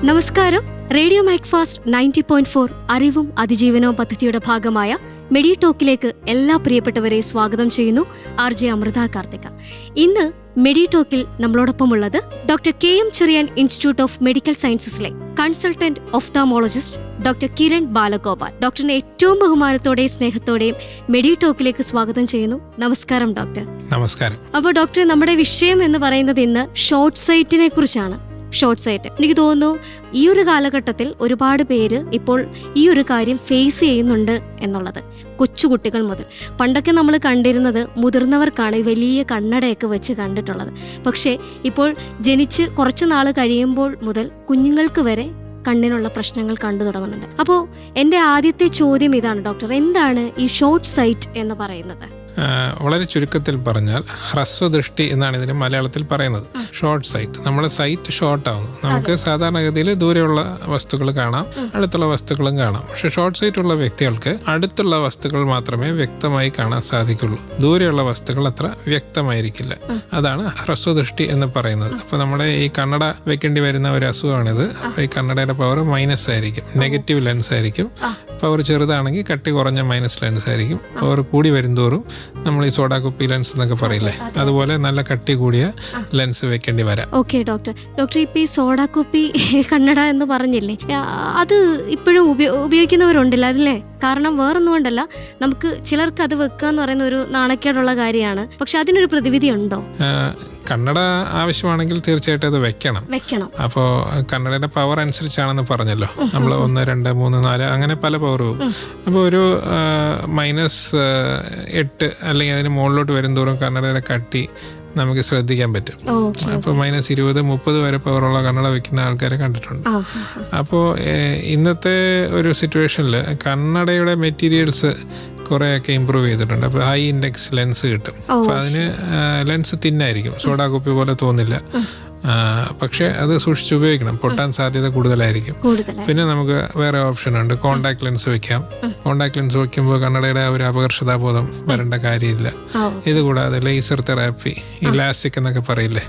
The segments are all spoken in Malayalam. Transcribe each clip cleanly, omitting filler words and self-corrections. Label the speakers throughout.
Speaker 1: നമസ്കാരം. റേഡിയോ മൈക്ഫാസ്റ്റ് 90.4 അറിവും അതിജീവനവും പദ്ധതിയുടെ ഭാഗമായ മെഡി ടോക്കിലേക്ക് എല്ലാ പ്രിയപ്പെട്ടവരെയും സ്വാഗതം ചെയ്യുന്നു. RJ അമൃത കാർത്തിക. ഇന്ന് മെഡി ടോക്കിൽ നമ്മളോടൊപ്പമുള്ളത് doctor KM Cherian institute of medical സയൻസസിലെ consultant ophthalmologist doctor Kiran Balagopal. ഡോക്ടറിനെ ഏറ്റവും ബഹുമാനത്തോടെയും സ്നേഹത്തോടെയും മെഡി ടോക്കിലേക്ക് സ്വാഗതം ചെയ്യുന്നു. നമസ്കാരം ഡോക്ടർ.
Speaker 2: നമസ്കാരം.
Speaker 1: അപ്പോൾ ഡോക്ടർ, നമ്മുടെ വിഷയം എന്ന് പറയുന്നത് ഇന്ന് ഷോർട്ട് സൈറ്റിനെ കുറിച്ചാണ്. ഷോർട്ട് സൈറ്റ്, എനിക്ക് തോന്നുന്നു ഈ ഒരു കാലഘട്ടത്തിൽ ഒരുപാട് പേര് ഇപ്പോൾ ഈ ഒരു കാര്യം ഫേസ് ചെയ്യുന്നുണ്ട് എന്നുള്ളത്. കൊച്ചുകുട്ടികൾ മുതൽ, പണ്ടൊക്കെ നമ്മൾ കണ്ടിരുന്നത് മുതിർന്നവർക്കാണ് വലിയ കണ്ണടയൊക്കെ വെച്ച് കണ്ടിട്ടുള്ളത്. പക്ഷേ ഇപ്പോൾ ജനിച്ച് കുറച്ച് നാൾ കഴിയുമ്പോൾ മുതൽ കുഞ്ഞുങ്ങൾക്ക് വരെ കണ്ണിനുള്ള പ്രശ്നങ്ങൾ കണ്ടു തുടങ്ങുന്നുണ്ട്. അപ്പോൾ എൻ്റെ ആദ്യത്തെ ചോദ്യം ഇതാണ് ഡോക്ടർ, എന്താണ് ഈ ഷോർട്ട് സൈറ്റ് എന്ന് പറയുന്നത്?
Speaker 2: വളരെ ചുരുക്കത്തിൽ പറഞ്ഞാൽ ഹ്രസ്വദൃഷ്ടി എന്നാണ് ഇതിന് മലയാളത്തിൽ പറയുന്നത്. ഷോർട്ട് സൈറ്റ്, നമ്മുടെ സൈറ്റ് ഷോർട്ട് ആവുന്നു. നമുക്ക് സാധാരണഗതിയിൽ ദൂരെയുള്ള വസ്തുക്കൾ കാണാം, അടുത്തുള്ള വസ്തുക്കളും കാണാം. പക്ഷെ ഷോർട്ട് സൈറ്റ് ഉള്ള വ്യക്തികൾക്ക് അടുത്തുള്ള വസ്തുക്കൾ മാത്രമേ വ്യക്തമായി കാണാൻ സാധിക്കുള്ളൂ. ദൂരെയുള്ള വസ്തുക്കൾ അത്ര വ്യക്തമായിരിക്കില്ല. അതാണ് ഹ്രസ്വദൃഷ്ടി എന്ന് പറയുന്നത്. അപ്പോൾ നമ്മുടെ ഈ കണ്ണട വെക്കേണ്ടി വരുന്ന ഒരു അസുഖമാണിത്. ഈ കണ്ണടയുടെ പവർ മൈനസ് ആയിരിക്കും, നെഗറ്റീവ് ലെൻസ് ആയിരിക്കും. പവർ ചെറുതാണെങ്കിൽ കട്ടി കുറഞ്ഞ മൈനസ് ലെൻസ് ആയിരിക്കും. പവർ കൂടി വരുന്തോറും നമ്മൾ ഈ സോഡാ കുപ്പി ലെൻസ് എന്നൊക്കെ പറയില്ലേ, അതുപോലെ നല്ല കട്ടി കൂടിയ ലെൻസ് വെക്കേണ്ടി വരാം.
Speaker 1: Okay doctor. ഇപ്പൊ ഈ സോഡാ കുപ്പി കണ്ണട എന്ന് പറഞ്ഞില്ലേ, അത് ഇപ്പോഴും ഉപയോഗിക്കുന്നവരുണ്ടല്ലോ അതില്ലേ? കാരണം വേറൊന്നും കൊണ്ടല്ല, നമുക്ക് ചിലർക്ക് അത് വെക്കുക എന്ന് പറയുന്ന ഒരു നാണക്കേടുള്ള കാര്യമാണ്. പക്ഷെ അതിനൊരു പ്രതിവിധി ഉണ്ടോ?
Speaker 2: കണ്ണട ആവശ്യമാണെങ്കിൽ തീർച്ചയായിട്ടും അത് വെക്കണം. അപ്പോൾ കണ്ണടയുടെ പവർ അനുസരിച്ചാണെന്ന് പറഞ്ഞല്ലോ, നമ്മൾ 1, 2, 3, 4 അങ്ങനെ പല പവർ പോകും. അപ്പോൾ ഒരു -8 അല്ലെങ്കിൽ അതിന് മുകളിലോട്ട് വരും തോറും കണ്ണടയുടെ കട്ടി നമുക്ക് ശ്രദ്ധിക്കാൻ പറ്റും. അപ്പോൾ -20, -30 വരെ പവറുള്ള കണ്ണട വെക്കുന്ന ആൾക്കാരെ കണ്ടിട്ടുണ്ട്. അപ്പോൾ ഇന്നത്തെ ഒരു സിറ്റുവേഷനിൽ കണ്ണടയുടെ മെറ്റീരിയൽസ് കുറേയൊക്കെ ഇമ്പ്രൂവ് ചെയ്തിട്ടുണ്ട്. അപ്പോൾ ഹൈ ഇൻഡെക്സ് ലെൻസ് കിട്ടും. അപ്പോൾ അതിന് ലെൻസ് തിന്നായിരിക്കും, സോഡാ കുപ്പി പോലെ തോന്നില്ല. പക്ഷെ അത് സൂക്ഷിച്ച് ഉപയോഗിക്കണം, പൊട്ടാൻ സാധ്യത കൂടുതലായിരിക്കും. പിന്നെ നമുക്ക് വേറെ ഓപ്ഷൻ ഉണ്ട്, കോണ്ടാക്ട് ലെൻസ് വെക്കാം. കോണ്ടാക്ട് ലെൻസ് വെക്കുമ്പോൾ കണ്ണടയുടെ ഒരു അപകർഷതാബോധം വരേണ്ട കാര്യമില്ല. ഇതുകൂടാതെ ലേസർ തെറാപ്പി, ഇലാസ്റ്റിക് എന്നൊക്കെ പറയില്ലേ,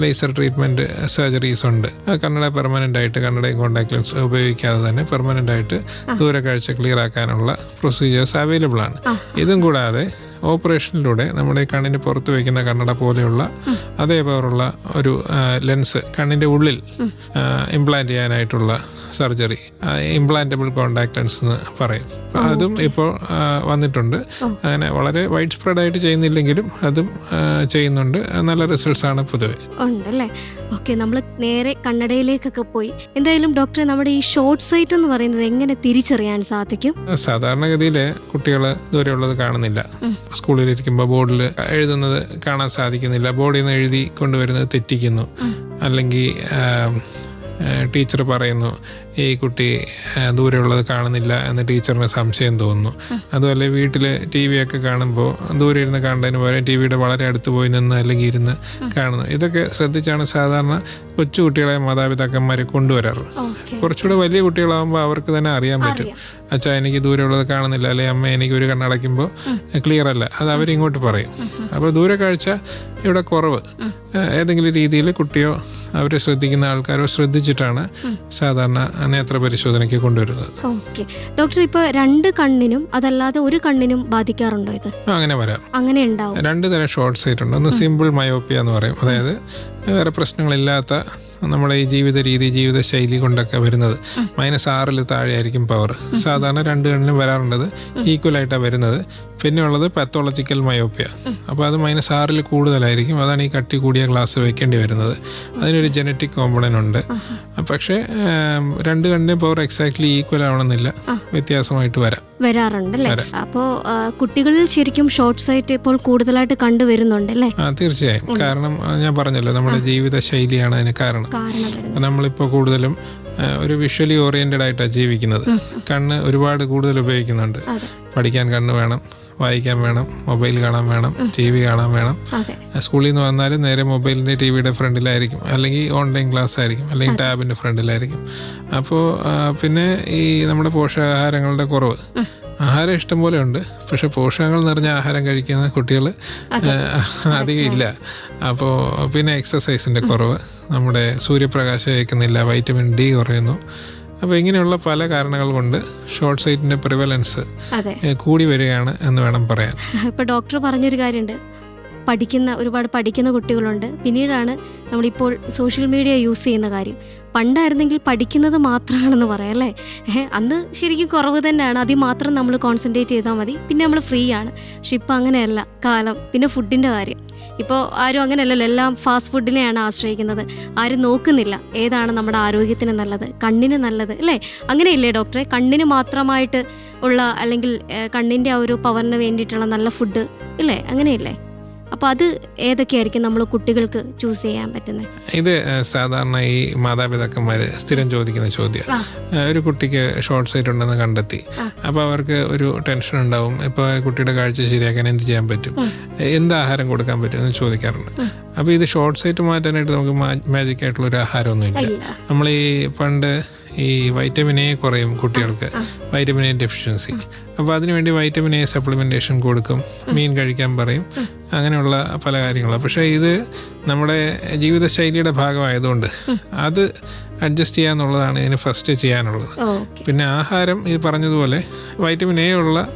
Speaker 2: ലേസർ ട്രീറ്റ്മെന്റ് സർജറീസ് ഉണ്ട്. കണ്ണട പെർമനന്റ് ആയിട്ട്, കണ്ണടയും കോണ്ടാക്ട് ലെൻസ് ഉപയോഗിക്കാതെ തന്നെ പെർമനന്റ് ആയിട്ട് ദൂരക്കാഴ്ച ക്ലിയർ ആക്കാനുള്ള പ്രൊസീജിയേഴ്സ് അവൈലബിൾ ആണ്. ഇതും കൂടാതെ ഓപ്പറേഷനിലൂടെ നമ്മുടെ കണ്ണിന് പുറത്ത് വയ്ക്കുന്ന കണ്ണട പോലെയുള്ള അതേ പവറുള്ള ഒരു ലെൻസ് കണ്ണിൻ്റെ ഉള്ളിൽ ഇംപ്ലാന്റ് ചെയ്യാനായിട്ടുള്ള സർജറി, ഇംപ്ലാന്റബിൾ കോണ്ടാക്ട് ലെൻസ് എന്ന് പറയും. അതും ഇപ്പോൾ വന്നിട്ടുണ്ട്. അങ്ങനെ വളരെ വൈഡ് സ്പ്രെഡ് ആയിട്ട് ചെയ്യുന്നില്ലെങ്കിലും അതും ചെയ്യുന്നുണ്ട്. നല്ല റിസൾട്ട്സ് ആണ് പൊതുവെ
Speaker 1: ഉണ്ടല്ലേ. ഓക്കെ, നമ്മൾ നേരെ കണ്ണടയിലേക്കൊക്കെ പോയി. എന്തായാലും ഡോക്ടറെ, നമ്മുടെ ഈ ഷോർട്ട് സൈറ്റ് എന്ന് പറയുന്നത് എങ്ങനെ തിരിച്ചറിയാൻ സാധിക്കും?
Speaker 2: സാധാരണഗതിയിൽ കുട്ടികൾ ദൂരെയുള്ളത് കാണുന്നില്ല. സ്കൂളിലിരിക്കുമ്പോൾ ബോർഡിൽ എഴുതുന്നത് കാണാൻ സാധിക്കുന്നില്ല, ബോർഡിൽ നിന്ന് എഴുതി കൊണ്ടുവരുന്നത് തെറ്റിക്കുന്നു, അല്ലെങ്കിൽ ടീച്ചർ പറയുന്നു ഈ കുട്ടി ദൂരെയുള്ളത് കാണുന്നില്ല എന്ന് ടീച്ചറിന് സംശയം തോന്നുന്നു. അതുപോലെ വീട്ടിൽ TV ഒക്കെ കാണുമ്പോൾ ദൂരെ ഇരുന്ന് കാണുന്നതിന് പകരം TVയുടെ വളരെ അടുത്ത് പോയി നിന്ന് അല്ലെങ്കിൽ ഇരുന്ന് കാണുന്നു. ഇതൊക്കെ ശ്രദ്ധിച്ചാണ് സാധാരണ കൊച്ചു കുട്ടികളെ മാതാപിതാക്കന്മാരെ കൊണ്ടുവരാറ്. കുറച്ചുകൂടെ വലിയ കുട്ടികളാകുമ്പോൾ അവർക്ക് തന്നെ അറിയാൻ പറ്റും, അച്ഛാ എനിക്ക് ദൂരെയുള്ളത് കാണുന്നില്ല, അല്ലെങ്കിൽ അമ്മ എനിക്ക് ഒരു കണ്ണടയ്ക്കുമ്പോൾ ക്ലിയർ അല്ല, അത് അവരിങ്ങോട്ട് പറയും. അപ്പോൾ ദൂരക്കാഴ്ച ഇവിടെ കുറവ് ഏതെങ്കിലും രീതിയിൽ കുട്ടിയോ അവരെ ശ്രദ്ധിക്കുന്ന ആൾക്കാരോ ശ്രദ്ധിച്ചിട്ടാണ് സാധാരണ നേത്ര പരിശോധനയ്ക്ക് കൊണ്ടുവരുന്നത്.
Speaker 1: ഡോക്ടർ, ഇപ്പൊ 2 കണ്ണിനും അതല്ലാതെ ഒരു കണ്ണിനും ബാധിക്കാറുണ്ടോ ഇത്?
Speaker 2: അങ്ങനെ വരാം, അങ്ങനെ
Speaker 1: ഉണ്ടാവും.
Speaker 2: 2 തരം ഷോർട്ട് സൈറ്റ് ഉണ്ട്. ഒന്ന് സിമ്പിൾ മയോപ്പിയ എന്ന് പറയും, അതായത് വേറെ പ്രശ്നങ്ങളില്ലാത്ത നമ്മുടെ ഈ ജീവിതശൈലി കൊണ്ടൊക്കെ വരുന്നത്. -6 താഴെ ആയിരിക്കും പവർ. സാധാരണ 2 കണ്ണിനും വരാറുണ്ടത് ഈക്വലായിട്ടാണ് വരുന്നത്. പിന്നെ ഉള്ളത് പാത്തോളജിക്കൽ മയോപ്പിയ. അപ്പോൾ അത് -6 കൂടുതലായിരിക്കും. അതാണ് ഈ കട്ടി കൂടിയ ഗ്ലാസ് വെക്കേണ്ടി വരുന്നത്. അതിനൊരു ജനറ്റിക് കോമ്പണന്റ് ഉണ്ട്. പക്ഷേ 2 കണ്ണിന് പവർ എക്സാക്ട്ലി ഈക്വൽ ആവണമെന്നില്ല, വ്യത്യാസമായിട്ട്
Speaker 1: വരാറുണ്ടല്ലേ. അപ്പോൾ കുട്ടികളിൽ ശരിക്കും ഷോർട്ട് സൈറ്റ് ഇപ്പോൾ കൂടുതലായിട്ട് കണ്ടുവരുന്നുണ്ടല്ലേ?
Speaker 2: തീർച്ചയായും. കാരണം ഞാൻ പറഞ്ഞല്ലോ, നമ്മുടെ ജീവിതശൈലിയാണ് അതിന് കാരണം. നമ്മളിപ്പോൾ കൂടുതലും ഒരു വിഷ്വലി ഓറിയന്റഡ് ആയിട്ടാണ് ജീവിക്കുന്നത്. കണ്ണ് ഒരുപാട് കൂടുതൽ ഉപയോഗിക്കുന്നുണ്ട്. പഠിക്കാൻ കണ്ണ് വേണം, വായിക്കാൻ വേണം, മൊബൈൽ കാണാൻ വേണം, TV കാണാൻ വേണം. സ്കൂളിൽ നിന്ന് വന്നാലും നേരെ മൊബൈലിൻ്റെ TVയുടെ ഫ്രണ്ടിലായിരിക്കും, അല്ലെങ്കിൽ ഓൺലൈൻ ക്ലാസ് ആയിരിക്കും, അല്ലെങ്കിൽ ടാബിൻ്റെ ഫ്രണ്ടിലായിരിക്കും. അപ്പോൾ പിന്നെ ഈ നമ്മുടെ പോഷകാഹാരങ്ങളുടെ കുറവ്, ആഹാരം ഇഷ്ടം പോലെ ഉണ്ട്, പക്ഷെ പോഷകങ്ങൾ നിറഞ്ഞ ആഹാരം കഴിക്കുന്ന കുട്ടികൾ അധികം ഇല്ല. അപ്പോൾ പിന്നെ എക്സസൈസിൻ്റെ കുറവ്, നമ്മുടെ സൂര്യപ്രകാശം ഏൽക്കുന്നില്ല, വൈറ്റമിൻ ഡി കുറയുന്നു. അപ്പോൾ ഇങ്ങനെയുള്ള പല കാരണങ്ങൾ കൊണ്ട് ഷോർട്ട് സൈറ്റിൻ്റെ പ്രിവലൻസ് കൂടി വരികയാണ് എന്ന് വേണം പറയാൻ.
Speaker 1: ഇപ്പോൾ ഡോക്ടർ പറഞ്ഞൊരു കാര്യമുണ്ട്, ഒരുപാട് പഠിക്കുന്ന കുട്ടികളുണ്ട്. പിന്നീടാണ് നമ്മളിപ്പോൾ സോഷ്യൽ മീഡിയ യൂസ് ചെയ്യുന്ന കാര്യം. പണ്ടായിരുന്നെങ്കിൽ പഠിക്കുന്നത് മാത്രമാണെന്ന് പറയാം അല്ലേ. അന്ന് ശരിക്കും കുറവ് തന്നെയാണ്, അതിൽ മാത്രം നമ്മൾ കോൺസെൻട്രേറ്റ് ചെയ്താൽ മതി, പിന്നെ നമ്മൾ ഫ്രീ ആണ്. പക്ഷെ ഇപ്പം അങ്ങനെയല്ല കാലം. പിന്നെ ഫുഡിൻ്റെ കാര്യം, ഇപ്പോൾ ആരും അങ്ങനെയല്ലല്ലോ, എല്ലാം ഫാസ്റ്റ് ഫുഡിനെയാണ് ആശ്രയിക്കുന്നത്. ആരും നോക്കുന്നില്ല ഏതാണ് നമ്മുടെ ആരോഗ്യത്തിന് നല്ലത്, കണ്ണിന് നല്ലത് അല്ലേ. അങ്ങനെയില്ലേ ഡോക്ടറെ? കണ്ണിന് മാത്രമായിട്ട് ഉള്ള, അല്ലെങ്കിൽ കണ്ണിൻ്റെ ആ ഒരു പവറിന് വേണ്ടിയിട്ടുള്ള നല്ല ഫുഡ് ഇല്ലേ, അങ്ങനെയില്ലേ? അപ്പോൾ അത് ഏതൊക്കെയായിരിക്കും നമ്മൾ കുട്ടികൾക്ക് ചൂസ് ചെയ്യാൻ പറ്റുന്നത്?
Speaker 2: ഇത് സാധാരണ ഈ മാതാപിതാക്കന്മാർ സ്ഥിരം ചോദിക്കുന്ന ചോദ്യം. ഒരു കുട്ടിക്ക് ഷോർട്ട് സൈറ്റ് ഉണ്ടെന്ന് കണ്ടെത്തി, അപ്പോൾ അവർക്ക് ഒരു ടെൻഷൻ ഉണ്ടാവും. ഇപ്പോൾ കുട്ടിയുടെ കാഴ്ച ശരിയാക്കാൻ എന്ത് ചെയ്യാൻ പറ്റും, എന്ത് ആഹാരം കൊടുക്കാൻ പറ്റും എന്ന് ചോദിക്കാറുണ്ട്. അപ്പോൾ ഇത് ഷോർട്ട് സൈറ്റ് മാറ്റാനായിട്ട് നമുക്ക് മാജിക് ആയിട്ടുള്ള ഒരു ആഹാരമൊന്നുമില്ല. നമ്മൾ ഈ പണ്ട് ഈ വൈറ്റമിൻ എ കുറയും കുട്ടികൾക്ക്, വൈറ്റമിൻ എ ഡെഫിഷ്യൻസി. അപ്പോൾ അതിനുവേണ്ടി വൈറ്റമിൻ എ സപ്ലിമെൻറ്റേഷൻ കൊടുക്കും, മീൻ കഴിക്കാൻ പറയും, അങ്ങനെയുള്ള പല കാര്യങ്ങളും. പക്ഷേ ഇത് നമ്മുടെ ജീവിതശൈലിയുടെ ഭാഗമായതുകൊണ്ട് അത് അഡ്ജസ്റ്റ് ചെയ്യാന്നുള്ളതാണ് ഇതിന് ഫസ്റ്റ് ചെയ്യാനുള്ളത്. പിന്നെ ആഹാരം ഈ പറഞ്ഞതുപോലെ വൈറ്റമിൻ എ ഉള്ള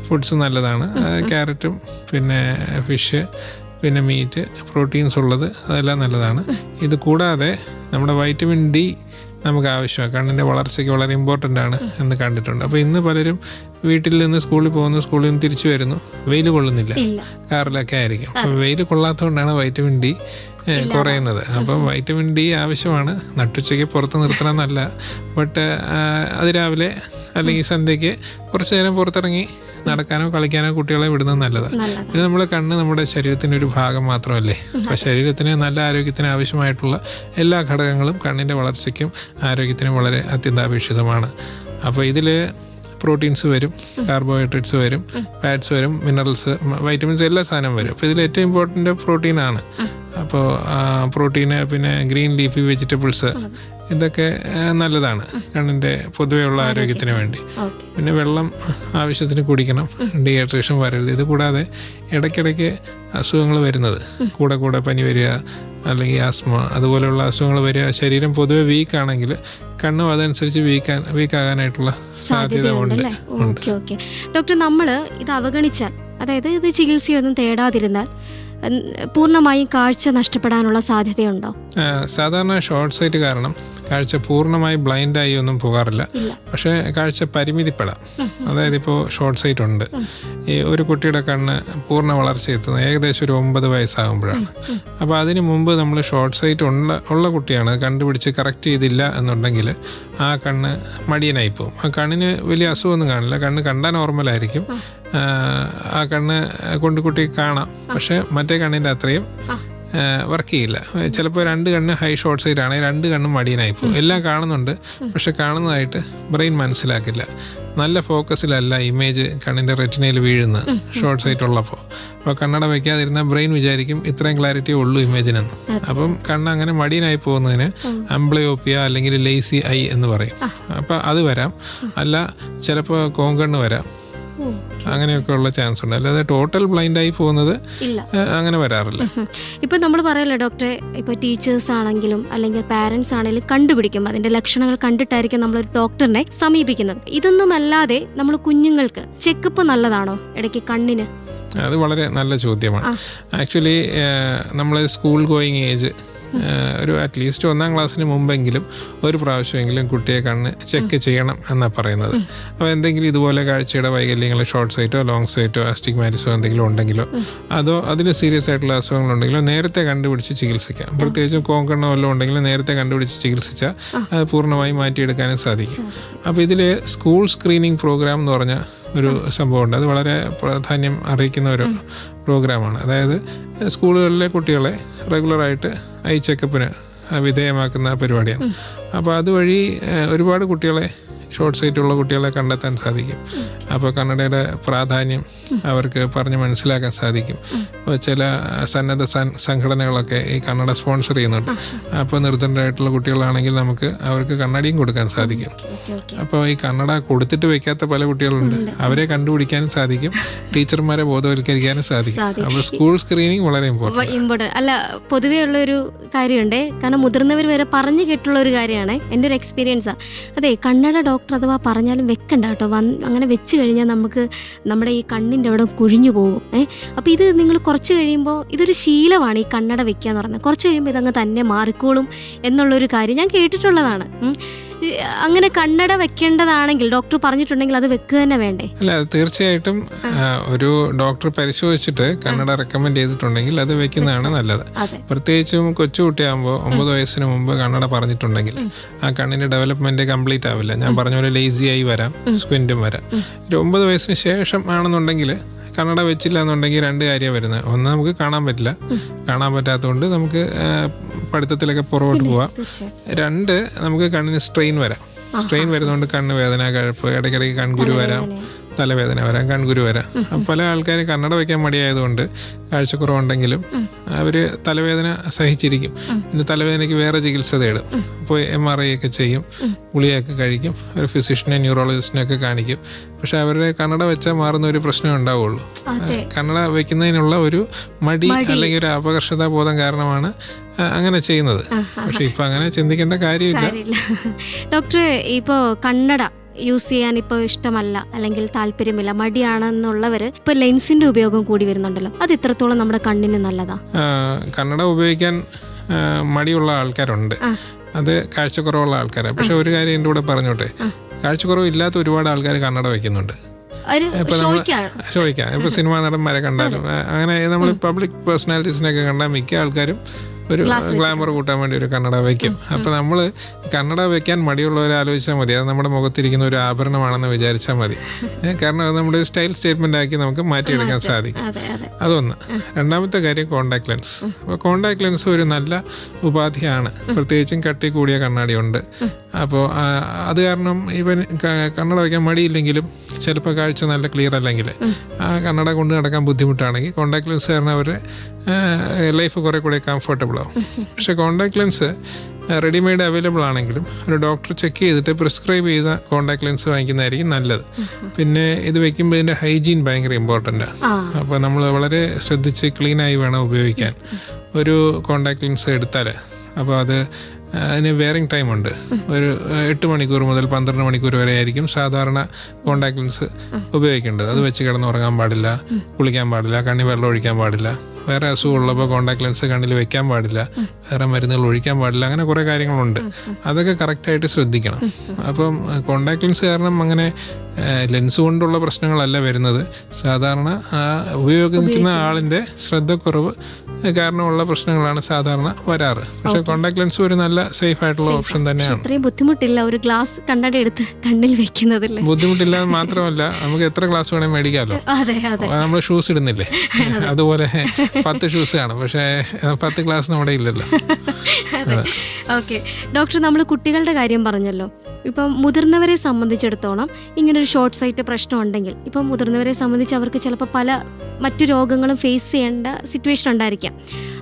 Speaker 2: ഫുഡ്സ് നല്ലതാണ്. ക്യാരറ്റും പിന്നെ ഫിഷ്, പിന്നെ മീറ്റ്, പ്രോട്ടീൻസ് ഉള്ളത് അതെല്ലാം നല്ലതാണ്. ഇത് കൂടാതെ നമ്മുടെ വൈറ്റമിൻ ഡി നമുക്ക് ആവശ്യമാണ്, കണ്ണിൻ്റെ വളർച്ചയ്ക്ക് വളരെ ഇമ്പോർട്ടൻ്റ് ആണ് എന്ന് കണ്ടിട്ടുണ്ട്. അപ്പോൾ ഇന്ന് പലരും വീട്ടിൽ നിന്ന് സ്കൂളിൽ പോകുന്നു, സ്കൂളിൽ നിന്ന് തിരിച്ചു വരുന്നു, വെയിൽ കൊള്ളുന്നില്ല, കാറിലൊക്കെ ആയിരിക്കും. അപ്പോൾ വെയിൽ കൊള്ളാത്തതുകൊണ്ടാണ് വൈറ്റമിൻ ഡി കുറയുന്നത്. അപ്പം വൈറ്റമിൻ ഡി ആവശ്യമാണ്. നട്ടുച്ചയ്ക്ക് പുറത്ത് നിർത്തണമെന്നല്ല, ബട്ട് അതിരാവിലെ അല്ലെങ്കിൽ സന്ധ്യയ്ക്ക് കുറച്ച് നേരം പുറത്തിറങ്ങി നടക്കാനോ കളിക്കാനോ കുട്ടികളെ വിടുന്നത് നല്ലതാണ്. പിന്നെ നമ്മുടെ കണ്ണ് നമ്മുടെ ശരീരത്തിൻ്റെ ഒരു ഭാഗം മാത്രമല്ലേ. അപ്പോൾ ശരീരത്തിന് നല്ല ആരോഗ്യത്തിന് ആവശ്യമായിട്ടുള്ള എല്ലാ ഘടകങ്ങളും കണ്ണിൻ്റെ വളർച്ചയ്ക്കും ആരോഗ്യത്തിനും വളരെ അത്യന്താപേക്ഷിതമാണ്. അപ്പോൾ ഇതിൽ പ്രോട്ടീൻസ് വരും, കാർബോഹൈഡ്രേറ്റ്സ് വരും, ഫാറ്റ്സ് വരും, മിനറൽസ്, വൈറ്റമിൻസ്, എല്ലാ സാധനവും വരും. അപ്പോൾ ഇതിൽ ഏറ്റവും ഇമ്പോർട്ടൻ്റ് പ്രോട്ടീനാണ്. അപ്പോൾ പ്രോട്ടീന്, പിന്നെ ഗ്രീൻ ലീഫി വെജിറ്റബിൾസ്, ഇതൊക്കെ നല്ലതാണ് കണ്ണിൻ്റെ പൊതുവെയുള്ള ആരോഗ്യത്തിന് വേണ്ടി. പിന്നെ വെള്ളം ആവശ്യത്തിന് കുടിക്കണം, ഡീഹൈഡ്രേഷൻ വരരുത്. ഇത് കൂടാതെ ഇടയ്ക്കിടയ്ക്ക് അസുഖങ്ങൾ വരുന്നത്, കൂടെ കൂടെ പനി വരിക, അല്ലെങ്കിൽ ആസ്മ, അതുപോലെയുള്ള അസുഖങ്ങൾ വരിക, ശരീരം പൊതുവെ വീക്കാണെങ്കിൽ കണ്ണും അതനുസരിച്ച് വീക്കാകാനായിട്ടുള്ള സാധ്യത ഉണ്ട്.
Speaker 1: ഡോക്ടർ, നമ്മൾ ഇത് അവഗണിച്ചാൽ, അതായത് ഇത് ചികിത്സയൊന്നും തേടാതിരുന്നാൽ പൂർണ്ണമായും കാഴ്ച നഷ്ടപ്പെടാനുള്ള സാധ്യതയുണ്ടോ?
Speaker 2: സാധാരണ ഷോർട്ട് സൈറ്റ് കാരണം കാഴ്ച പൂർണ്ണമായി ബ്ലൈൻഡായി ഒന്നും പോകാറില്ല, പക്ഷേ കാഴ്ച പരിമിതിപ്പെടാം. അതായത് ഇപ്പോൾ ഷോർട്ട് സൈറ്റ് ഉണ്ട്, ഈ ഒരു കുട്ടിയുടെ കണ്ണ് പൂർണ്ണ വളർച്ച എത്തുന്നത് ഏകദേശം ഒരു 9 വയസ്സാകുമ്പോഴാണ്. അപ്പോൾ അതിന് മുമ്പ് നമ്മൾ ഷോർട്ട് സൈറ്റ് ഉള്ള കുട്ടിയാണ് കണ്ടുപിടിച്ച് കറക്റ്റ് ചെയ്തില്ല എന്നുണ്ടെങ്കിൽ ആ കണ്ണ് മടിയനായി പോകും. ആ കണ്ണിന് വലിയ അസുഖമൊന്നും കാണില്ല, കണ്ണ് കണ്ടാൽ നോർമലായിരിക്കും, ആ കണ്ണ് കൊണ്ട് കുട്ടി കാണാം, പക്ഷെ മറ്റേ കണ്ണിൻ്റെ അത്രയും വർക്ക് ചെയ്യില്ല. ചിലപ്പോൾ 2 കണ്ണ് ഹൈ ഷോർട്ട് സൈറ്റ് ആണെങ്കിൽ 2 കണ്ണും മടിയനായി പോകും. എല്ലാം കാണുന്നുണ്ട്, പക്ഷെ കാണുന്നതായിട്ട് ബ്രെയിൻ മനസ്സിലാക്കില്ല. നല്ല ഫോക്കസിലല്ല ഇമേജ് കണ്ണിൻ്റെ റെറ്റിനയിൽ വീഴുന്നത് ഷോർട്ട് സൈറ്റ് ഉള്ളപ്പോൾ. അപ്പോൾ കണ്ണട വയ്ക്കാതിരുന്നാൽ ബ്രെയിൻ വിചാരിക്കും ഇത്രയും ക്ലാരിറ്റിയേ ഉള്ളൂ ഇമേജിനെന്ന്. അപ്പം കണ്ണ് അങ്ങനെ മടിയനായി പോകുന്നതിന് അംബ്ലയോപ്പിയ അല്ലെങ്കിൽ ലേസി ഐ എന്ന് പറയും. അപ്പോൾ അത് വരാം, അല്ല ചിലപ്പോൾ കോങ്കണ്ണ് വരാം, അങ്ങനെയൊക്കെ ഉള്ള ചാൻസ് ഉണ്ട്. അല്ലാതെ ടോട്ടൽ ബ്ലൈൻഡ് ആയി പോകുന്നത് അങ്ങനെ വരാറില്ല.
Speaker 1: ഇപ്പം നമ്മൾ പറയല്ലോ ഡോക്ടറെ, ഇപ്പോൾ ടീച്ചേഴ്സ് ആണെങ്കിലും അല്ലെങ്കിൽ പാരൻസ് ആണെങ്കിലും കണ്ടുപിടിക്കും, അതിന്റെ ലക്ഷണങ്ങൾ കണ്ടിട്ടായിരിക്കും നമ്മളൊരു ഡോക്ടറിനെ സമീപിക്കുന്നത്. ഇതൊന്നുമല്ലാതെ നമ്മൾ കുഞ്ഞുങ്ങൾക്ക് ചെക്കപ്പ് നല്ലതാണോ ഇടയ്ക്ക് കണ്ണിന്?
Speaker 2: അത് വളരെ നല്ല ചോദ്യമാണ്. ആക്ച്വലി നമ്മൾ സ്കൂൾ ഗോയിങ് ഏജ് ഒരു അറ്റ്ലീസ്റ്റ് 1ാം ക്ലാസ്സിന് മുമ്പെങ്കിലും ഒരു പ്രാവശ്യമെങ്കിലും കുട്ടിയെ കണ്ണ് ചെക്ക് ചെയ്യണം എന്നാണ് പറയുന്നത്. അപ്പോൾ എന്തെങ്കിലും ഇതുപോലെ കാഴ്ചയുടെ വൈകല്യങ്ങൾ, ഷോർട്ട് സൈറ്റോ ലോങ് സൈറ്റോ അസ്റ്റിഗ്മാറ്റിസോ എന്തെങ്കിലും ഉണ്ടെങ്കിലോ, അതോ അതിന് സീരിയസ് ആയിട്ടുള്ള അസുഖങ്ങളുണ്ടെങ്കിലോ നേരത്തെ കണ്ടുപിടിച്ച് ചികിത്സിക്കാം. പ്രത്യേകിച്ചും കോങ്കണ്ണോ വല്ലതും ഉണ്ടെങ്കിൽ നേരത്തെ കണ്ടുപിടിച്ച് ചികിത്സിച്ചാൽ അത് പൂർണ്ണമായും മാറ്റിയെടുക്കാനും സാധിക്കും. അപ്പോൾ ഇതിൽ സ്കൂൾ സ്ക്രീനിങ് പ്രോഗ്രാം എന്ന് പറഞ്ഞ ഒരു സംഭവമുണ്ട്. അത് വളരെ പ്രാധാന്യം അറിയിക്കുന്ന ഒരു പ്രോഗ്രാമാണ്. അതായത് സ്കൂളുകളിലെ കുട്ടികളെ റെഗുലറായിട്ട് ഐ ചെക്കപ്പിന് വിധേയമാക്കുന്ന പരിപാടിയാണ്. അപ്പോൾ അതുവഴി ഒരുപാട് കുട്ടികളെ ഷോർട്ട് സൈറ്റ് ഉള്ള കുട്ടികളെ കണ്ടെത്താൻ സാധിക്കും. അപ്പോൾ കണ്ണടയുടെ പ്രാധാന്യം അവർക്ക് പറഞ്ഞ് മനസ്സിലാക്കാൻ സാധിക്കും. അപ്പോൾ ചില സന്നദ്ധ സംഘടനകളൊക്കെ ഈ കണ്ണട സ്പോൺസർ ചെയ്യുന്നുണ്ട്. അപ്പോൾ നിർധനരായിട്ടുള്ള കുട്ടികളാണെങ്കിൽ നമുക്ക് അവർക്ക് കണ്ണടയും കൊടുക്കാൻ സാധിക്കും. അപ്പോൾ ഈ കണ്ണട കൊടുത്തിട്ട് വെക്കാത്ത പല കുട്ടികളുണ്ട്. അവരെ കണ്ടുപിടിക്കാനും സാധിക്കും, ടീച്ചർമാരെ ബോധവൽക്കരിക്കാനും സാധിക്കും. അപ്പോൾ സ്കൂൾ സ്ക്രീനിങ് വളരെ
Speaker 1: ഇമ്പോർട്ടൻ്റ് അല്ല. പൊതുവേ ഉള്ളൊരു കാര്യമുണ്ട്, കാരണം മുതിർന്നവർ വരെ പറഞ്ഞു കേട്ടുള്ള ഒരു കാര്യമാണ്, എൻ്റെ ഒരു എക്സ്പീരിയൻസാണ്. അതെ, കണ്ണട ഡോക്ടർ അഥവാ പറഞ്ഞാലും വെക്കണ്ട കേട്ടോ, അങ്ങനെ വെച്ച് കഴിഞ്ഞാൽ നമുക്ക് നമ്മുടെ ഈ കണ്ണിൻ്റെ അവിടെ കുഴിഞ്ഞു പോകും. അപ്പോൾ ഇത് നിങ്ങൾ കുറച്ച് കഴിയുമ്പോൾ ഇതൊരു ശീലമാണ് ഈ കണ്ണട വെക്കുക എന്ന് പറയുന്നത്. കുറച്ച് കഴിയുമ്പോൾ ഇതങ്ങ് തന്നെ മാറിക്കോളും എന്നുള്ളൊരു കാര്യം ഞാൻ കേട്ടിട്ടുള്ളതാണ്. അങ്ങനെ കണ്ണട വെക്കേണ്ടതാണെങ്കിൽ ഡോക്ടർ പറഞ്ഞിട്ടുണ്ടെങ്കിൽ അത് വെക്കുക തന്നെ വേണ്ടേ?
Speaker 2: അല്ല, തീർച്ചയായിട്ടും ഒരു ഡോക്ടർ പരിശോധിച്ചിട്ട് കണ്ണട റെക്കമെൻഡ് ചെയ്തിട്ടുണ്ടെങ്കിൽ അത് വെക്കുന്നതാണ് നല്ലത്. പ്രത്യേകിച്ചും കൊച്ചുകുട്ടിയാകുമ്പോൾ 9 വയസ്സിന് മുമ്പ് കണ്ണട പറഞ്ഞിട്ടുണ്ടെങ്കിൽ ആ കണ്ണിന്റെ ഡെവലപ്മെന്റ് കംപ്ലീറ്റ് ആവില്ല. ഞാൻ പറഞ്ഞ പോലെ ലേസി ആയി വരാം, സ്ക്വിൻറ്റും വരാം. ഒരു 9 വയസ്സിന് ശേഷം ആണെന്നുണ്ടെങ്കിൽ കണ്ണട വെച്ചില്ല എന്നുണ്ടെങ്കിൽ 2 കാര്യം വരുന്നത്. ഒന്ന്, നമുക്ക് കാണാൻ പറ്റില്ല, കാണാൻ പറ്റാത്തതുകൊണ്ട് നമുക്ക് പഠിത്തത്തിലൊക്കെ പുറകോട്ട് പോവാം. 2, നമുക്ക് കണ്ണിന് സ്ട്രെയിൻ വരാം. സ്ട്രെയിൻ വരുന്നതുകൊണ്ട് കണ്ണ് വേദന, കഴപ്പ്, ഇടയ്ക്കിടയ്ക്ക് കൺകുരു വരാം, തലവേദന വരാം, കൺകുരു വരാം. പല ആൾക്കാർ കണ്ണട വയ്ക്കാൻ മടിയായതുകൊണ്ട് കാഴ്ചക്കുറവുണ്ടെങ്കിലും അവർ തലവേദന സഹിച്ചിരിക്കും. പിന്നെ തലവേദനയ്ക്ക് വേറെ ചികിത്സ തേടും. ഇപ്പോൾ MRI ഒക്കെ ചെയ്യും, ഗുളികയൊക്കെ കഴിക്കും, ഒരു ഫിസിഷ്യനെ, ന്യൂറോളജിസ്റ്റിനെയൊക്കെ കാണിക്കും. പക്ഷെ അവരുടെ കണ്ണട വെച്ചാൽ മാറുന്ന ഒരു പ്രശ്നമേ ഉണ്ടാവുള്ളൂ. കണ്ണട വയ്ക്കുന്നതിനുള്ള ഒരു മടി അല്ലെങ്കിൽ ഒരു അപകർഷതാബോധം കാരണമാണ് അങ്ങനെ ചെയ്യുന്നത്. പക്ഷെ ഇപ്പൊ അങ്ങനെ ചിന്തിക്കേണ്ട കാര്യമില്ല.
Speaker 1: ഡോക്ടറെ, ഇപ്പോൾ കണ്ണട യൂസ് ചെയ്യാൻ ഇപ്പോൾ ഇഷ്ടമല്ല അല്ലെങ്കിൽ താല്പര്യമില്ല, മടിയാണെന്നുള്ളവർ ഇപ്പോൾ ലെൻസിന്റെ ഉപയോഗം കൂടി വരുന്നുണ്ടല്ലോ, അത് ഇത്രത്തോളം നമ്മുടെ കണ്ണിന് നല്ലതാ?
Speaker 2: കണ്ണട ഉപയോഗിക്കാൻ മടിയുള്ള ആൾക്കാരുണ്ട്, അത് കാഴ്ചക്കുറവുള്ള ആൾക്കാരാണ്. പക്ഷെ ഒരു കാര്യം എൻ്റെ കൂടെ പറഞ്ഞോട്ടെ, കാഴ്ചക്കുറവ് ഇല്ലാത്ത ഒരുപാട് ആൾക്കാർ കണ്ണട വയ്ക്കുന്നുണ്ട്. ഇപ്പൊ നമ്മൾ ചോദിക്കാം, ഇപ്പൊ സിനിമാ നടന്മാരെ കണ്ടാലും അങ്ങനെ നമ്മൾ പബ്ലിക് പേഴ്സണാലിറ്റീസിനൊക്കെ കണ്ടാൽ മിക്ക ആൾക്കാരും ഒരു ഗ്ലാമർ കൂട്ടാൻ വേണ്ടി ഒരു കണ്ണട വയ്ക്കും. അപ്പൊ നമ്മൾ കണ്ണട വെക്കാൻ മടിയുള്ളവരെ ആലോചിച്ചാൽ മതി, അത് നമ്മുടെ മുഖത്തിരിക്കുന്ന ഒരു ആഭരണമാണെന്ന് വിചാരിച്ചാൽ മതി. കാരണം അത് നമ്മുടെ ഒരു സ്റ്റൈൽ സ്റ്റേറ്റ്മെന്റ് ആക്കി നമുക്ക് മാറ്റിയെടുക്കാൻ സാധിക്കും. അതൊന്ന്. രണ്ടാമത്തെ കാര്യം കോണ്ടാക്ട് ലെൻസ്. അപ്പോൾ കോണ്ടാക്ട് ലെൻസ് ഒരു നല്ല ഉപാധിയാണ്, പ്രത്യേകിച്ചും കട്ടി കൂടിയ കണ്ണാടിയുണ്ട്. അപ്പോൾ അത് കാരണം ഇവൻ കണ്ണട വയ്ക്കാൻ മടിയില്ലെങ്കിലും ചിലപ്പോൾ കാഴ്ച നല്ല ക്ലിയർ അല്ലെങ്കിൽ ആ കണ്ണട കൊണ്ട് നടക്കാൻ ബുദ്ധിമുട്ടാണെങ്കിൽ കോണ്ടാക്ട് ലെൻസ് കാരണം അവരുടെ ലൈഫ് കുറെ കൂടെ കംഫർട്ടബിൾ ആവും. പക്ഷെ കോണ്ടാക്ട് ലെൻസ് റെഡിമെയ്ഡ് അവൈലബിൾ ആണെങ്കിലും ഒരു ഡോക്ടർ ചെക്ക് ചെയ്തിട്ട് പ്രിസ്ക്രൈബ് ചെയ്ത കോണ്ടാക്ട് ലെൻസ് വാങ്ങിക്കുന്നതായിരിക്കും നല്ലത്. പിന്നെ ഇത് വെക്കുമ്പോൾ ഇതിൻ്റെ ഹൈജീൻ ഭയങ്കര ഇമ്പോർട്ടൻ്റാണ്. അപ്പോൾ നമ്മൾ വളരെ ശ്രദ്ധിച്ച് ക്ലീനായി വേണം ഉപയോഗിക്കാൻ. ഒരു കോണ്ടാക്ട് ലെൻസ് എടുത്താൽ അപ്പോൾ അതിന് വെയറിംഗ് ടൈം ഉണ്ട്. ഒരു 8 മണിക്കൂർ മുതൽ 12 മണിക്കൂർ വരെ ആയിരിക്കും സാധാരണ കോണ്ടാക്ട് ലെൻസ് ഉപയോഗിക്കേണ്ടത്. അത് വെച്ച് കിടന്നുറങ്ങാൻ പാടില്ല, കുളിക്കാൻ പാടില്ല, കണ്ണിൽ വെള്ളം ഒഴിക്കാൻ പാടില്ല, വേറെ അസുഖമുള്ളപ്പോൾ കോണ്ടാക്ട് ലെൻസ് കണ്ണിൽ വെക്കാൻ പാടില്ല, വേറെ മരുന്നുകൾ ഒഴിക്കാൻ പാടില്ല, അങ്ങനെ കുറേ കാര്യങ്ങളുണ്ട്. അതൊക്കെ കറക്റ്റായിട്ട് ശ്രദ്ധിക്കണം. അപ്പം കോണ്ടാക്ട് ലെൻസ് കാരണം അങ്ങനെ ലെൻസ് കൊണ്ടുള്ള പ്രശ്നങ്ങളല്ല വരുന്നത്, സാധാരണ ഉപയോഗിക്കുന്ന ആളിൻ്റെ ശ്രദ്ധക്കുറവ് കാരണമുള്ള പ്രശ്നങ്ങളാണ് സാധാരണ വരാറ്. പക്ഷെ കോണ്ടാക്ട് ലെൻസ് ഒരു നല്ല സേഫ് ആയിട്ടുള്ള ഓപ്ഷൻ തന്നെയാണ്.
Speaker 1: അത്രയും ബുദ്ധിമുട്ടില്ല ഒരു ഗ്ലാസ് കണ്ണട എടുത്ത് കണ്ണിൽ വെക്കുന്നതില്ല.
Speaker 2: ബുദ്ധിമുട്ടില്ല മാത്രമല്ല, നമുക്ക് എത്ര ഗ്ലാസ് വേണമെങ്കിൽ മേടിക്കാമല്ലോ. നമ്മൾ ഷൂസ് ഇടുന്നില്ലേ, അതുപോലെ 10 ഷൂസ് കാണും, പക്ഷേ 10 ഗ്ലാസ് നമ്മുടെ ഇല്ലല്ലോ.
Speaker 1: ഓക്കെ ഡോക്ടർ, നമ്മൾ കുട്ടികളുടെ കാര്യം പറഞ്ഞല്ലോ. ഇപ്പം മുതിർന്നവരെ സംബന്ധിച്ചിടത്തോളം ഇങ്ങനൊരു ഷോർട്ട് സൈറ്റ് പ്രശ്നം ഉണ്ടെങ്കിൽ, ഇപ്പം മുതിർന്നവരെ സംബന്ധിച്ച് അവർക്ക് ചിലപ്പോൾ പല മറ്റു രോഗങ്ങളും ഫേസ് ചെയ്യേണ്ട സിറ്റുവേഷൻ ഉണ്ടായിരിക്കാം.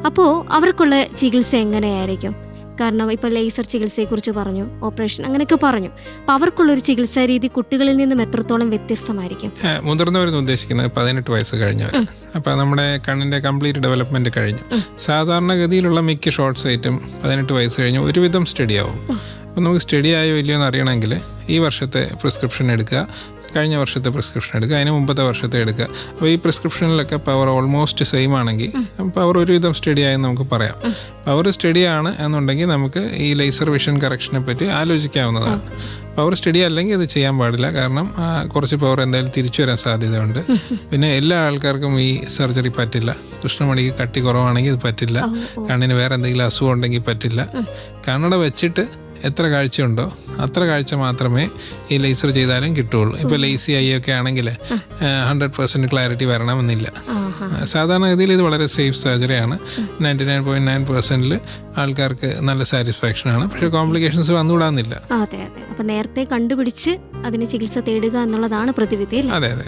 Speaker 1: അപ്പോൾ അവർക്കുള്ള ചികിത്സ എങ്ങനെയായിരിക്കും? കാരണം ഇപ്പോൾ ലേസർ ചികിത്സയെക്കുറിച്ച് പറഞ്ഞു, ഓപ്പറേഷൻ അങ്ങനെയൊക്കെ പറഞ്ഞു. അപ്പോൾ അവർക്കുള്ളൊരു ചികിത്സാ രീതി കുട്ടികളിൽ നിന്നും എത്രത്തോളം വ്യത്യസ്തമായിരിക്കും?
Speaker 2: മുതിർന്നവരെന്ന് ഉദ്ദേശിക്കുന്നത് 18 വയസ്സ് കഴിഞ്ഞവർ. അപ്പോൾ നമ്മുടെ കണ്ണിൻ്റെ കംപ്ലീറ്റ് ഡെവലപ്മെൻറ്റ് കഴിഞ്ഞു. സാധാരണഗതിയിലുള്ള മിക്ക ഷോർട്ട് സൈറ്റും 18 വയസ്സ് കഴിഞ്ഞ് ഒരുവിധം സ്റ്റഡി ആവും. അപ്പോൾ നമുക്ക് സ്റ്റഡി ആയോ ഇല്ലയോ എന്ന് അറിയണമെങ്കിൽ ഈ വർഷത്തെ പ്രിസ്ക്രിപ്ഷൻ എടുക്കുക, കഴിഞ്ഞ വർഷത്തെ പ്രിസ്ക്രിപ്ഷൻ എടുക്കുക, അതിന് മുമ്പത്തെ വർഷത്തെ എടുക്കുക. അപ്പോൾ ഈ പ്രിസ്ക്രിപ്ഷനിലൊക്കെ പവർ ഓൾമോസ്റ്റ് സെയിം ആണെങ്കിൽ പവർ ഒരുവിധം സ്റ്റഡി ആയെന്ന് നമുക്ക് പറയാം. പവർ സ്റ്റഡി ആണ് എന്നുണ്ടെങ്കിൽ നമുക്ക് ഈ ലേസർ വിഷൻ കറക്ഷനെ പറ്റി ആലോചിക്കാവുന്നതാണ്. പവർ സ്റ്റഡി അല്ലെങ്കിൽ അത് ചെയ്യാൻ പാടില്ല, കാരണം കുറച്ച് പവർ എന്തായാലും തിരിച്ചു വരാൻ സാധ്യതയുണ്ട്. പിന്നെ എല്ലാ ആൾക്കാർക്കും ഈ സർജറി പറ്റില്ല. കൃഷ്ണമണിക്ക് കട്ടി കുറവാണെങ്കിൽ ഇത് പറ്റില്ല, കണ്ണിന് വേറെ എന്തെങ്കിലും അസുഖം ഉണ്ടെങ്കിൽ പറ്റില്ല. കണ്ണട വെച്ചിട്ട് എത്ര കാഴ്ചയുണ്ടോ അത്ര കാഴ്ച മാത്രമേ ഈ ലേസർ ചെയ്താലും കിട്ടുകയുള്ളൂ. ഇപ്പോൾ ലേസി ഐ ഒക്കെ ആണെങ്കിൽ 100% ക്ലാരിറ്റി വരണമെന്നില്ല. സാധാരണഗതിയിൽ ഇത് വളരെ സേഫ് സർജറിയാണ്. 99.9% ആൾക്കാർക്ക് നല്ല സാറ്റിസ്ഫാക്ഷനാണ്. പക്ഷേ കോംപ്ലിക്കേഷൻസ് വന്നുകൂടാന്നില്ല.
Speaker 1: അതെ അതെ. അപ്പം നേരത്തെ കണ്ടുപിടിച്ച് അതിന് ചികിത്സ തേടുക എന്നുള്ളതാണ് പ്രതിവിധി അല്ലേ?
Speaker 2: അതെ അതെ.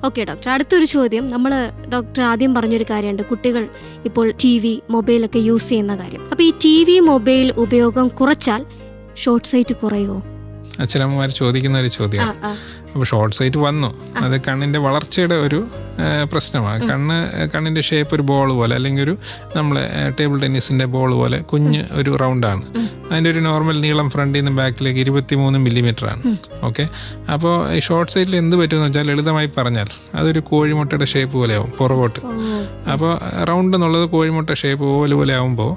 Speaker 1: ഓക്കെ ഡോക്ടർ, അടുത്തൊരു ചോദ്യം. നമ്മൾ ഡോക്ടർ ആദ്യം പറഞ്ഞൊരു കാര്യമുണ്ട്, കുട്ടികൾ ഇപ്പോൾ TV മൊബൈലൊക്കെ യൂസ് ചെയ്യുന്ന കാര്യം. അപ്പോൾ ഈ TV മൊബൈൽ ഉപയോഗം കുറച്ചാൽ ഷോർട്ട് സൈറ്റ് കുറയുമോ?
Speaker 2: അച്ഛനമ്മമാർ ചോദിക്കുന്ന ഒരു ചോദ്യമാണ്. അപ്പോൾ ഷോർട്ട് സൈറ്റ് വന്നു, അത് കണ്ണിൻ്റെ വളർച്ചയുടെ ഒരു പ്രശ്നമാണ്. കണ്ണിൻ്റെ ഷേപ്പ് ഒരു ബോൾ പോലെ, അല്ലെങ്കിൽ ഒരു നമ്മളെ ടേബിൾ ടെന്നീസിൻ്റെ ബോൾ പോലെ കുഞ്ഞ് ഒരു റൗണ്ടാണ്. അതിൻ്റെ ഒരു നോർമൽ നീളം ഫ്രണ്ടിൽ നിന്ന് ബാക്കിലേക്ക് 23 മില്ലിമീറ്ററാണ്. ഓക്കെ. അപ്പോൾ ഈ ഷോർട്ട് സൈറ്റിൽ എന്ത് പറ്റുമെന്ന് വെച്ചാൽ, ലളിതമായി പറഞ്ഞാൽ അതൊരു കോഴിമുട്ടയുടെ ഷേപ്പ് പോലെയാവും പുറകോട്ട്. അപ്പോൾ റൗണ്ട് എന്നുള്ളത് കോഴിമുട്ട ഷേപ്പ് പോലെ ആവുമ്പോൾ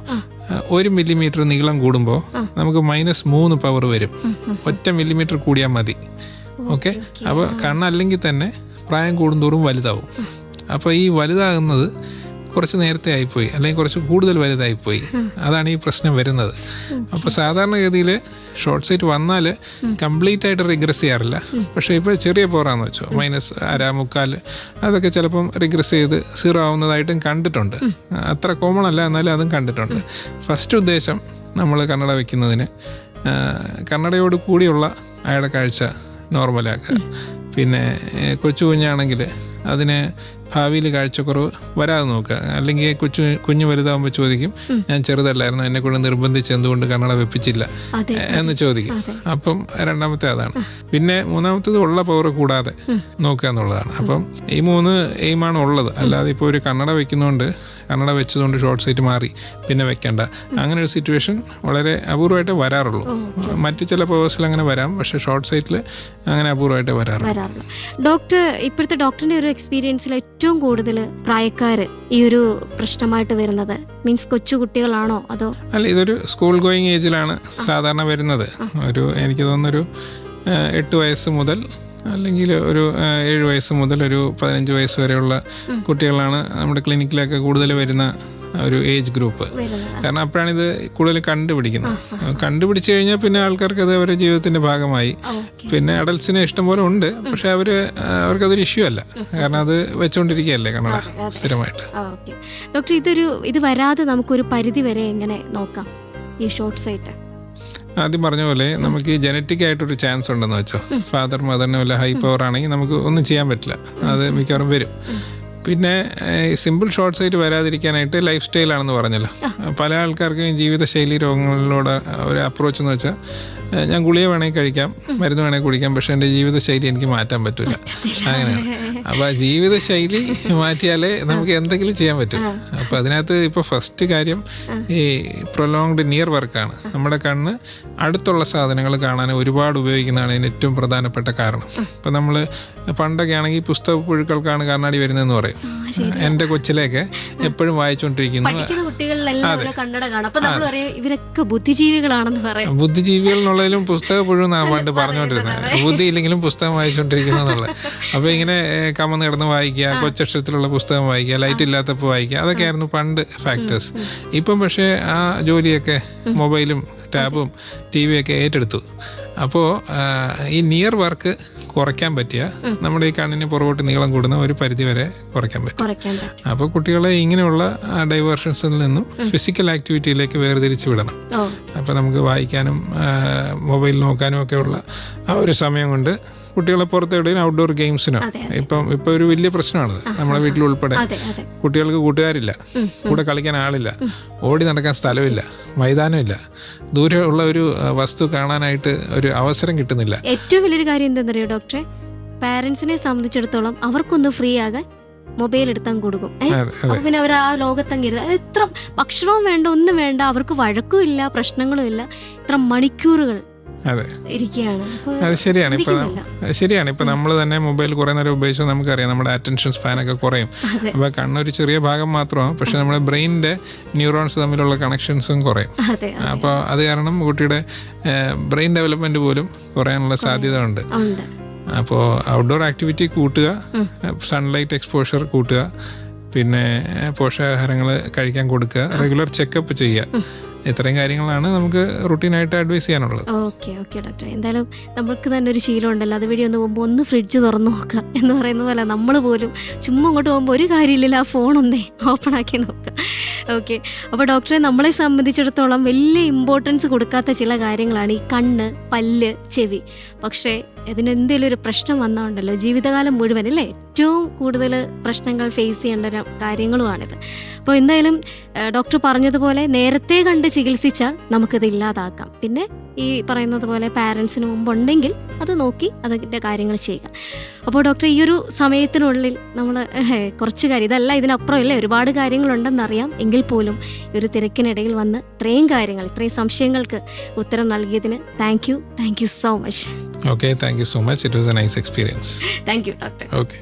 Speaker 2: 1 മില്ലിമീറ്റർ നീളം കൂടുമ്പോൾ നമുക്ക് -3 പവർ വരും. 1 മില്ലിമീറ്റർ കൂടിയാൽ മതി. ഓക്കെ. അപ്പോൾ കണ്ണല്ലെങ്കിൽ തന്നെ പ്രായം കൂടുന്തോറും വലുതാവും. അപ്പോൾ ഈ വലുതാകുന്നത് കുറച്ച് നേരത്തെ ആയിപ്പോയി, അല്ലെങ്കിൽ കുറച്ച് കൂടുതൽ വലുതായിപ്പോയി. അതാണ് ഈ പ്രശ്നം വരുന്നത്. അപ്പോൾ സാധാരണഗതിയിൽ ഷോർട്ട് സൈറ്റ് വന്നാൽ കംപ്ലീറ്റ് ആയിട്ട് റിഗ്രസ് ചെയ്യാറില്ല. പക്ഷേ ഇപ്പോൾ ചെറിയ പോറാന്ന് വെച്ചോ, -1/2, 1/4 അതൊക്കെ ചിലപ്പം റിഗ്രസ് ചെയ്ത് 0 ആവുന്നതായിട്ടും കണ്ടിട്ടുണ്ട്. അത്ര കോമൺ അല്ല, എന്നാലും അതും കണ്ടിട്ടുണ്ട്. ഫസ്റ്റ് ഉദ്ദേശം നമ്മൾ കണ്ണട വയ്ക്കുന്നതിന് കണ്ണടയോട് കൂടിയുള്ള അയാളുടെ കാഴ്ച നോർമലാക്കുക. പിന്നെ കൊച്ചു കുഞ്ഞാണെങ്കിൽ അതിന് ഭാവിയിൽ കാഴ്ചക്കുറവ് വരാതെ നോക്കുക. അല്ലെങ്കിൽ കുഞ്ഞ് വലുതാകുമ്പോൾ ചോദിക്കും, ഞാൻ ചെറുതല്ലായിരുന്നു, എന്നെ കൊണ്ട് നിർബന്ധിച്ച് എന്തുകൊണ്ട് കണ്ണട വെപ്പിച്ചില്ല എന്ന് ചോദിക്കും. അപ്പം രണ്ടാമത്തെ അതാണ്. പിന്നെ മൂന്നാമത്തേത് ഉള്ള പവർ കൂടാതെ നോക്കുക എന്നുള്ളതാണ്. അപ്പം ഈ 3 എയിമാണ് ഉള്ളത്. അല്ലാതെ ഇപ്പോൾ ഒരു കണ്ണട വെക്കുന്നതുകൊണ്ട്, കണ്ണട വെച്ചതുകൊണ്ട് ഷോർട്ട് സൈറ്റ് മാറി പിന്നെ വെക്കണ്ട, അങ്ങനെ ഒരു സിറ്റുവേഷൻ വളരെ അപൂർവമായിട്ട് വരാറുള്ളൂ. മറ്റു ചില പവേഴ്സിൽ അങ്ങനെ വരാം, പക്ഷേ ഷോർട്ട് സൈറ്റിൽ അങ്ങനെ അപൂർവമായിട്ട് വരാറുള്ളൂ.
Speaker 1: ഡോക്ടർ, ഇപ്പോഴത്തെ ഡോക്ടറിന്റെ ഒരു എക്സ്പീരിയൻസിൽ ഏറ്റവും കൂടുതൽ പ്രായക്കാർ ഈ ഒരു പ്രശ്നമായിട്ട് വരുന്നത് മീൻസ് കൊച്ചു കുട്ടികളാണോ അതോ?
Speaker 2: അല്ല, ഇതൊരു സ്കൂൾ ഗോയിങ് ഏജിലാണ് സാധാരണ വരുന്നത്. എനിക്ക് തോന്നുന്നൊരു 8 വയസ്സ് മുതൽ, അല്ലെങ്കിൽ ഒരു 7 വയസ്സ് മുതൽ ഒരു 15 വയസ്സ് വരെയുള്ള കുട്ടികളാണ് നമ്മുടെ ക്ലിനിക്കിലൊക്കെ കൂടുതൽ വരുന്ന ഒരു ഏജ് ഗ്രൂപ്പ്. കാരണം അപ്പോഴാണ് ഇത് കൂടുതൽ കണ്ടുപിടിക്കുന്നത്. കണ്ടുപിടിച്ചു കഴിഞ്ഞാൽ പിന്നെ ആൾക്കാർക്ക് അത് അവരുടെ ജീവിതത്തിന്റെ ഭാഗമായി. പിന്നെ അഡൽസിന് ഇഷ്ടംപോലെ ഉണ്ട്, പക്ഷെ അവർക്കതൊരു ഇഷ്യൂ അല്ല. കാരണം അത് വെച്ചുകൊണ്ടിരിക്കുകയല്ലേ കണ്ണട സ്ഥിരമായിട്ട്.
Speaker 1: ഡോക്ടർ, ഇത് വരാതെ നമുക്കൊരു പരിധി വരെ എങ്ങനെ നോക്കാം ഈ ഷോർട്ട് സൈറ്റ്?
Speaker 2: ആദ്യം പറഞ്ഞ പോലെ നമുക്ക് ഈ ജനറ്റിക് ആയിട്ടൊരു ചാൻസ് ഉണ്ടെന്ന് വെച്ചോ. ഫാദർ മദറിന് വല്ല ഹൈ പവർ ആണെങ്കിൽ നമുക്ക് ഒന്നും ചെയ്യാൻ പറ്റില്ല, അത് മിക്കവാറും വരും. പിന്നെ സിമ്പിൾ ഷോർട്ട് സൈറ്റ് വരാതിരിക്കാനായിട്ട് ലൈഫ് സ്റ്റൈലാണെന്ന് പറഞ്ഞല്ലോ. പല ആൾക്കാർക്കും ജീവിതശൈലി രോഗങ്ങളിലൂടെ ഒരു അപ്രോച്ച് എന്ന് വെച്ചാൽ, ഞാൻ ഗുളിക വേണമെങ്കിൽ കഴിക്കാം, മരുന്ന് വേണമെങ്കിൽ കുടിക്കാം, പക്ഷെ എൻ്റെ ജീവിതശൈലി എനിക്ക് മാറ്റാൻ പറ്റില്ല. അങ്ങനെയാണ്. അപ്പോൾ ആ ജീവിതശൈലി മാറ്റിയാലേ നമുക്ക് എന്തെങ്കിലും ചെയ്യാൻ പറ്റും. അപ്പോൾ അതിനകത്ത് ഇപ്പോൾ ഫസ്റ്റ് കാര്യം ഈ പ്രൊലോങ്ഡ് നിയർ വർക്കാണ്. നമ്മുടെ കണ്ണ് അടുത്തുള്ള സാധനങ്ങൾ കാണാൻ ഒരുപാട് ഉപയോഗിക്കുന്നതാണ് ഇതിന് ഏറ്റവും പ്രധാനപ്പെട്ട കാരണം. ഇപ്പം നമ്മൾ പണ്ടൊക്കെ ആണെങ്കിൽ പുസ്തക പുഴുക്കൾക്കാണ് കണ്ണാടി വരുന്നതെന്ന് പറയും. എൻ്റെ കൊച്ചിലേക്ക് എപ്പോഴും വായിച്ചുകൊണ്ടിരിക്കുന്നു. ബുദ്ധിജീവികൾ എന്നുള്ളതിലും പുസ്തക പുഴുന്നാണ് പണ്ട് പറഞ്ഞുകൊണ്ടിരുന്നത്. ബുദ്ധി ഇല്ലെങ്കിലും പുസ്തകം വായിച്ചുകൊണ്ടിരിക്കുന്നു എന്നുള്ളത്. അപ്പോൾ ഇങ്ങനെ കമന്ന് കിടന്ന് വായിക്കുക, കൊച്ചക്ഷരത്തിലുള്ള പുസ്തകം വായിക്കുക, ലൈറ്റ് ഇല്ലാത്തപ്പോൾ വായിക്കുക, അതൊക്കെയായിരുന്നു പണ്ട് ഫാക്ടേഴ്സ്. ഇപ്പം പക്ഷേ ആ ജോലിയൊക്കെ മൊബൈലും ടാബും TV ഒക്കെ ഏറ്റെടുത്തു. അപ്പോൾ ഈ നിയർ വർക്ക് കുറയ്ക്കാൻ പറ്റിയ നമ്മുടെ ഈ കണ്ണിന് പുറകോട്ട് നീളം കൂടുന്ന ഒരു പരിധി വരെ കുറയ്ക്കാൻ പറ്റും. അപ്പോൾ കുട്ടികളെ ഇങ്ങനെയുള്ള ഡൈവേർഷൻസിൽ നിന്നും ഫിസിക്കൽ ആക്ടിവിറ്റിയിലേക്ക് വേർതിരിച്ച് വിടണം. അപ്പോൾ നമുക്ക് വായിക്കാനും മൊബൈൽ നോക്കാനും ഒക്കെ ഉള്ള ആ ഒരു സമയം കൊണ്ട് കുട്ടികളെ പുറത്തെവിടെയും ഔട്ട്ഡോർ ഗെയിംസിനോ, ഇപ്പം ഒരു വലിയ പ്രശ്നമാണത് നമ്മുടെ വീട്ടിൽ ഉൾപ്പെടെ. കുട്ടികൾക്ക് കൂട്ടുകാരില്ല, കൂടെ കളിക്കാൻ ആളില്ല, ഓടി നടക്കാൻ സ്ഥലമില്ല, മൈതാനമില്ല, ദൂരെ ഉള്ള ഒരു വസ്തു കാണാനായിട്ട് ഒരു അവസരം കിട്ടുന്നില്ല.
Speaker 1: ഏറ്റവും വലിയൊരു കാര്യം എന്താണെന്നറിയോ ഡോക്ടറെ, പാരന്റ്സിനെ സംബന്ധിച്ചിടത്തോളം അവർക്കൊന്ന് ഫ്രീ ആകാൻ മൊബൈൽ എടുത്താൻ കൊടുക്കും. പിന്നെ അവർ ആ ലോകത്തങ്ങിരുത്. എത്ര ഭക്ഷണവും വേണ്ട, ഒന്നും വേണ്ട, അവർക്ക് വഴക്കും ഇല്ല, പ്രശ്നങ്ങളും ഇല്ല, ഇത്ര മണിക്കൂറുകൾ ഇരിക്കുകയാണ്.
Speaker 2: അത് ശരിയാണ്. ശരിയാണ്. ഇപ്പൊ നമ്മൾ തന്നെ മൊബൈൽ കുറെ നേരം ഉപയോഗിച്ചാൽ നമുക്കറിയാം നമ്മുടെ അറ്റൻഷൻ സ്പാനൊക്കെ കുറയും. അപ്പൊ കണ്ണൊരു ചെറിയ ഭാഗം മാത്രമാണ്, പക്ഷെ നമ്മുടെ ബ്രെയിനിന്റെ ന്യൂറോൺസ് തമ്മിലുള്ള കണക്ഷൻസും കുറയും. അപ്പോൾ അത് കാരണം കുട്ടിയുടെ ബ്രെയിൻ ഡെവലപ്മെന്റ് പോലും കുറയാനുള്ള സാധ്യത ഉണ്ട്. അപ്പോൾ ഔട്ട്ഡോർ ആക്ടിവിറ്റി കൂട്ടുക, സൺലൈറ്റ് എക്സ്പോഷർ കൂട്ടുക, പിന്നെ പോഷകാഹാരങ്ങൾ കഴിക്കാൻ കൊടുക്കുക, റെഗുലർ ചെക്കപ്പ് ചെയ്യുക. ഇത്രയും കാര്യങ്ങളാണ് നമുക്ക് റുട്ടീനായിട്ട് അഡ്വൈസ് ചെയ്യാനുള്ളത്.
Speaker 1: ഓക്കെ ഡോക്ടർ, എന്തായാലും നമുക്ക് തന്നെ ഒരു ശീലം ഉണ്ടല്ലോ, അത് വഴി ഒന്ന് പോകുമ്പോൾ ഒന്ന് ഫ്രിഡ്ജ് തുറന്നു നോക്കുക എന്ന് പറയുന്ന പോലെ നമ്മൾ പോലും ചുമ്മാ അങ്ങോട്ട് പോകുമ്പോൾ ഒരു കാര്യമില്ലല്ലോ, ആ ഫോണൊന്നേ ഓപ്പൺ ആക്കി നോക്കുക. ഓക്കെ. അപ്പോൾ ഡോക്ടറെ, നമ്മളെ സംബന്ധിച്ചിടത്തോളം വലിയ ഇമ്പോർട്ടൻസ് കൊടുക്കാത്ത ചില കാര്യങ്ങളാണ് ഈ കണ്ണ്, പല്ല്, ചെവി. പക്ഷേ ഇതിനെന്തെങ്കിലും ഒരു പ്രശ്നം വന്നാലുണ്ടല്ലോ ജീവിതകാലം മുഴുവൻ അല്ലേ ഏറ്റവും കൂടുതൽ പ്രശ്നങ്ങൾ ഫേസ് ചെയ്യേണ്ട ഒരു കാര്യങ്ങളുമാണിത്. അപ്പോൾ എന്തായാലും ഡോക്ടർ പറഞ്ഞതുപോലെ നേരത്തെ കണ്ട് ചികിത്സിച്ചാൽ നമുക്കിത് ഇല്ലാതാക്കാം. പിന്നെ ഈ പറയുന്നത് പോലെ പാരൻസിന് മുമ്പുണ്ടെങ്കിൽ അത് നോക്കി അതിൻ്റെ കാര്യങ്ങൾ ചെയ്യുക. അപ്പോൾ ഡോക്ടർ, ഈ ഒരു സമയത്തിനുള്ളിൽ നമ്മൾ കുറച്ച് കാര്യം, ഇതല്ല ഇതിനപ്പുറം ഇല്ലേ ഒരുപാട് കാര്യങ്ങളുണ്ടെന്നറിയാം, എങ്കിൽ പോലും ഈ ഒരു തിരക്കിനിടയിൽ വന്ന് ഇത്രയും കാര്യങ്ങൾ, ഇത്രയും സംശയങ്ങൾക്ക് ഉത്തരം നൽകിയതിന് thank you so much.
Speaker 2: Okay, thank you so much. It was a nice experience.
Speaker 1: Thank you, doctor.
Speaker 2: Okay.